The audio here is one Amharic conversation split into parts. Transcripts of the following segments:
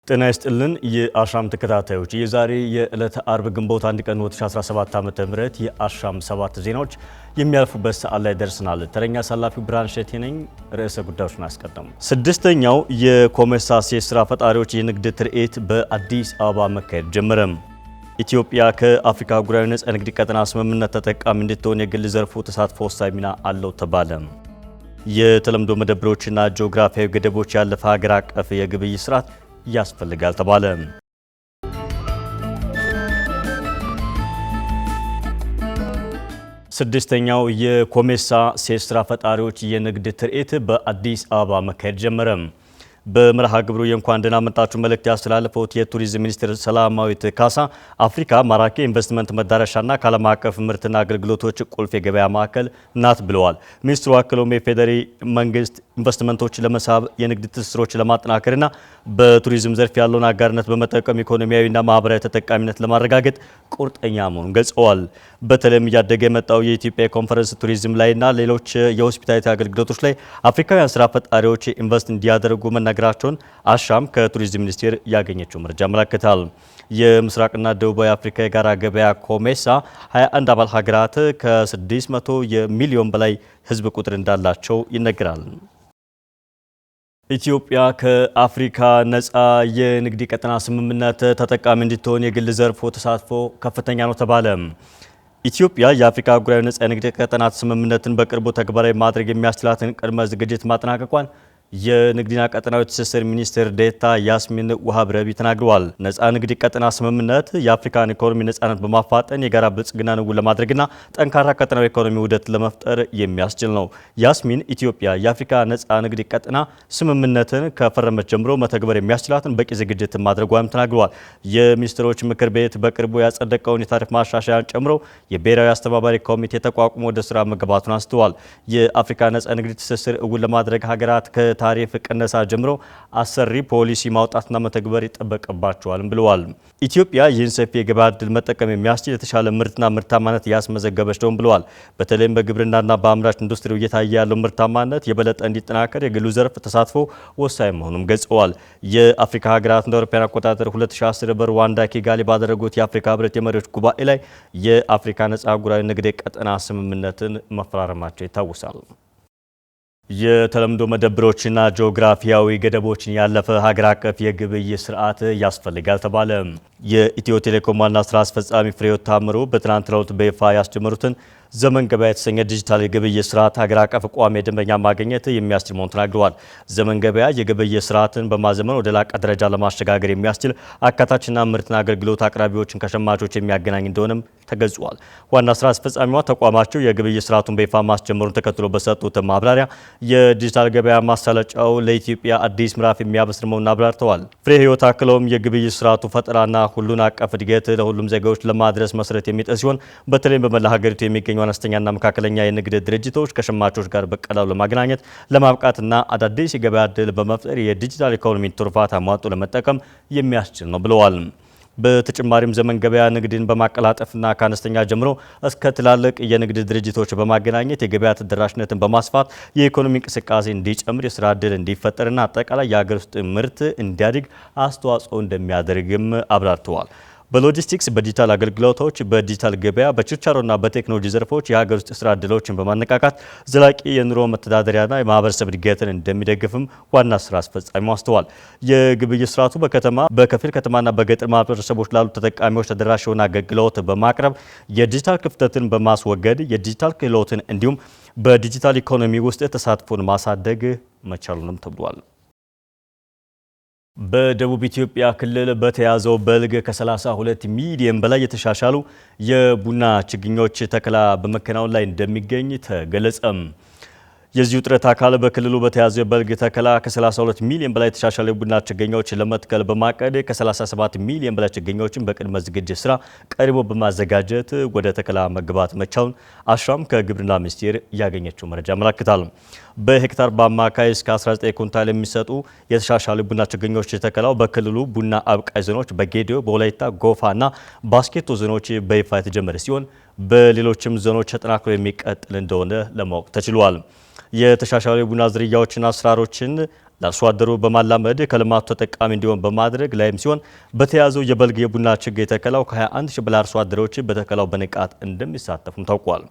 ጤና ይስጥልን የአሻም ተከታታዮች የዛሬ የዕለተ አርብ ግንቦት 1 ቀን 2017 ዓ.ም የአሻም 7 ዜናዎች የሚያልፉበት ሰዓት ላይ ደርሰናል። ተረኛ አሳላፊው ብርሃን ሸቴ ነኝ። ርዕሰ ጉዳዮችን አስቀድም። ስድስተኛው የኮሜሳ ሴት ስራ ፈጣሪዎች የንግድ ትርኢት በአዲስ አበባ መካሄድ ጀመረ። ኢትዮጵያ ከአፍሪካ አህጉራዊ ነጻ ንግድ ቀጠና ስምምነት ተጠቃሚ እንድትሆን የግል ዘርፉ ተሳትፎ ወሳኝ ሚና አለው ተባለ። የተለምዶ መደብሮችና ጂኦግራፊያዊ ገደቦች ያለፈ ሀገር አቀፍ የግብይት ስርዓት ያስፈልጋል ተባለ። ስድስተኛው የኮሜሳ ሴት ስራ ፈጣሪዎች የንግድ ትርኢት በአዲስ አበባ መካሄድ ጀመረ። በመርሃ ግብሩ የእንኳን ደህና መጣችሁ መልእክት ያስተላለፉት የቱሪዝም ሚኒስትር ሰላማዊት ካሳ አፍሪካ ማራኪ ኢንቨስትመንት መዳረሻና ከዓለም አቀፍ ምርትና አገልግሎቶች ቁልፍ የገበያ ማዕከል ናት ብለዋል። ሚኒስትሩ አክለውም የፌዴራል መንግስት ኢንቨስትመንቶች ለመሳብ የንግድ ትስስሮች ለማጠናከርና በቱሪዝም ዘርፍ ያለውን አጋርነት በመጠቀም ኢኮኖሚያዊና ማህበራዊ ተጠቃሚነት ለማረጋገጥ ቁርጠኛ መሆኑን ገልጸዋል። በተለይም እያደገ የመጣው የኢትዮጵያ ኮንፈረንስ ቱሪዝም ላይና ሌሎች የሆስፒታሊቲ አገልግሎቶች ላይ አፍሪካውያን ስራ ፈጣሪዎች ኢንቨስት እንዲያደርጉ መናገራቸውን አሻም ከቱሪዝም ሚኒስቴር ያገኘችው መረጃ ያመለክታል። የምስራቅና ደቡባዊ አፍሪካ የጋራ ገበያ ኮሜሳ 21 አባል ሀገራት ከ600 ሚሊዮን በላይ ህዝብ ቁጥር እንዳላቸው ይነገራል። ኢትዮጵያ ከአፍሪካ ነጻ የንግድ ቀጠና ስምምነት ተጠቃሚ እንድትሆን የግል ዘርፉ ተሳትፎ ከፍተኛ ነው ተባለ። ኢትዮጵያ የአፍሪካ አህጉራዊ ነጻ የንግድ ቀጠና ስምምነትን በቅርቡ ተግባራዊ ማድረግ የሚያስችላትን ቅድመ ዝግጅት ማጠናቀቋን የንግድና ቀጠናዊ ትስስር ሚኒስትር ዴኤታ ያስሚን ውሃብ ረቢ ተናግረዋል። ነጻ ንግድ ቀጠና ስምምነት የአፍሪካን ኢኮኖሚ ነጻነት በማፋጠን የጋራ ብልጽግናን እውን ለማድረግና ጠንካራ ቀጠናዊ ኢኮኖሚ ውህደት ለመፍጠር የሚያስችል ነው። ያስሚን ኢትዮጵያ የአፍሪካ ነጻ ንግድ ቀጠና ስምምነትን ከፈረመች ጀምሮ መተግበር የሚያስችላትን በቂ ዝግጅት ማድረጓንም ተናግረዋል። የሚኒስትሮች ምክር ቤት በቅርቡ ያጸደቀውን የታሪፍ ማሻሻያን ጨምሮ የብሔራዊ አስተባባሪ ኮሚቴ ተቋቁሞ ወደ ስራ መግባቱን አንስተዋል። የአፍሪካ ነጻ ንግድ ትስስር እውን ለማድረግ ሀገራት ታሪፍ ቅነሳ ጀምሮ አሰሪ ፖሊሲ ማውጣትና መተግበር ይጠበቅባቸዋል ብለዋል። ኢትዮጵያ ይህን ሰፊ የገበያ ዕድል መጠቀም የሚያስችል የተሻለ ምርትና ምርታማነት ያስመዘገበች ነው ብለዋል። በተለይም በግብርናና በአምራች ኢንዱስትሪው እየታየ ያለው ምርታማነት የበለጠ እንዲጠናከር የግሉ ዘርፍ ተሳትፎ ወሳኝ መሆኑን ገልጸዋል። የአፍሪካ ሀገራት እንደ አውሮፓውያን አቆጣጠር 2010 በሩዋንዳ ኪጋሊ ባደረጉት የአፍሪካ ህብረት የመሪዎች ጉባኤ ላይ የአፍሪካ ነጻ አህጉራዊ ንግድ ቀጠና ስምምነትን መፈራረማቸው ይታወሳል። የተለምዶ መደብሮችና ጂኦግራፊያዊ ገደቦችን ያለፈ ሀገር አቀፍ የግብይት ስርዓት ያስፈልጋል ተባለ። የኢትዮ ቴሌኮም ዋና ስራ አስፈጻሚ ፍሬሕይወት ታምሩ በትናንትናው ዕለት በይፋ ያስጀመሩትን ዘመን ገበያ የተሰኘ ዲጂታል የግብይት ስርዓት ሀገር አቀፍ ቋሚ የደንበኛ ማግኘት የሚያስችል መሆኑን ተናግረዋል። ዘመን ገበያ የግብይት ስርዓትን በማዘመን ወደ ላቀ ደረጃ ለማሸጋገር የሚያስችል አካታችና ምርትና አገልግሎት አቅራቢዎችን ከሸማቾች የሚያገናኝ እንደሆነም ተገልጿል። ዋና ስራ አስፈጻሚዋ ተቋማቸው የግብይት ስርዓቱን በይፋ ማስጀመሩን ተከትሎ በሰጡት ማብራሪያ የዲጂታል ገበያ ማሳለጫው ለኢትዮጵያ አዲስ ምዕራፍ የሚያበስር መሆኑን አብራርተዋል። ፍሬሕይወት አክለውም የግብይት ስርዓቱ ፈጠራና ሁሉን አቀፍ እድገት ለሁሉም ዜጋዎች ለማድረስ መሰረት የሚጥል ሲሆን በተለይም በመላ ሀገሪቱ የሚገኙ አነስተኛና መካከለኛ የንግድ ድርጅቶች ከሸማቾች ጋር በቀላሉ ለማገናኘት ለማብቃትና አዳዲስ የገበያ ዕድል በመፍጠር የዲጂታል ኢኮኖሚ ትሩፋት አሟጦ ለመጠቀም የሚያስችል ነው ብለዋል። በተጨማሪም ዘመን ገበያ ንግድን በማቀላጠፍና ከአነስተኛ ጀምሮ እስከ ትላልቅ የንግድ ድርጅቶች በማገናኘት የገበያ ተደራሽነትን በማስፋት የኢኮኖሚ እንቅስቃሴ እንዲጨምር፣ የስራ ዕድል እንዲፈጠርና አጠቃላይ የሀገር ውስጥ ምርት እንዲያድግ አስተዋጽኦ እንደሚያደርግም አብራርተዋል። በሎጂስቲክስ፣ በዲጂታል አገልግሎቶች፣ በዲጂታል ገበያ፣ በችርቻሮና በቴክኖሎጂ ዘርፎች የሀገር ውስጥ ስራ ዕድሎችን በማነቃቃት ዘላቂ የኑሮ መተዳደሪያና የማህበረሰብ እድገትን እንደሚደግፍም ዋና ስራ አስፈጻሚው አስተዋል። የግብይት ስርዓቱ በከተማ በከፊል ከተማና በገጠር ማህበረሰቦች ላሉ ተጠቃሚዎች ተደራሽ የሆነ አገልግሎት በማቅረብ የዲጂታል ክፍተትን በማስወገድ የዲጂታል ክህሎትን እንዲሁም በዲጂታል ኢኮኖሚ ውስጥ ተሳትፎን ማሳደግ መቻሉንም ተብሏል። በደቡብ ኢትዮጵያ ክልል በተያዘው በልግ ከ32 ሚሊዮን በላይ የተሻሻሉ የቡና ችግኞች ተከላ በመከናወን ላይ እንደሚገኝ ተገለጸም። የዚህ ውጥረት አካል በክልሉ በተያዘው የበልግ ተከላ ከ32 ሚሊዮን በላይ የተሻሻሉ የቡና ችግኞች ለመትከል በማቀድ ከ37 ሚሊዮን በላይ ችግኞችን በቅድመ ዝግጅት ስራ ቀድሞ በማዘጋጀት ወደ ተከላ መግባት መቻሉን አሻም ከግብርና ሚኒስቴር ያገኘችው መረጃ ያመለክታል። በሄክታር በአማካይ እስከ 19 ኩንታል የሚሰጡ የተሻሻሉ ቡና ችግኞች ተከላው በክልሉ ቡና አብቃይ ዞኖች በጌዲዮ፣ በወላይታ፣ ጎፋና ባስኬቶ ዞኖች በይፋ የተጀመረ ሲሆን በሌሎችም ዞኖች ተጠናክሮ የሚቀጥል እንደሆነ ለማወቅ ተችሏል። የተሻሻሉ የቡና ዝርያዎችና አሰራሮችን ለአርሶ አደሩ በማላመድ ከልማቱ ተጠቃሚ እንዲሆን በማድረግ ላይም ሲሆን በተያዘው የበልግ የቡና ችግኝ ተከላው ከ21 ሺህ በላይ አርሶ አደሮች በተከላው በንቃት እንደሚሳተፉም ታውቋል።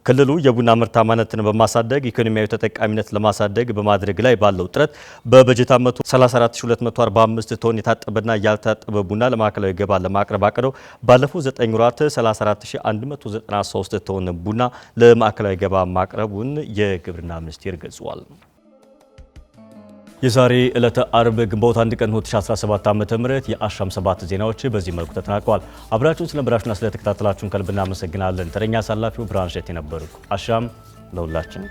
ክልሉ የቡና ምርታማነትን በማሳደግ ኢኮኖሚያዊ ተጠቃሚነት ለማሳደግ በማድረግ ላይ ባለው ጥረት በበጀት ዓመቱ 34245 ቶን የታጠበና ያልታጠበ ቡና ለማዕከላዊ ገበያ ለማቅረብ አቅደው ባለፉት 9 ወራት 34193 ቶን ቡና ለማዕከላዊ ገበያ ማቅረቡን የግብርና ሚኒስቴር ገልጿል። የዛሬ ዕለተ አርብ ግንቦት 1 ቀን 2017 ዓ.ም የአሻም 7 ዜናዎች በዚህ መልኩ ተጠናቀዋል። አብራችሁን ስለነበራችሁና ስለተከታተላችሁን ከልብ እናመሰግናለን። ተረኛ አሳላፊው ብርሃን ሸት የነበርኩ። አሻም ለሁላችን።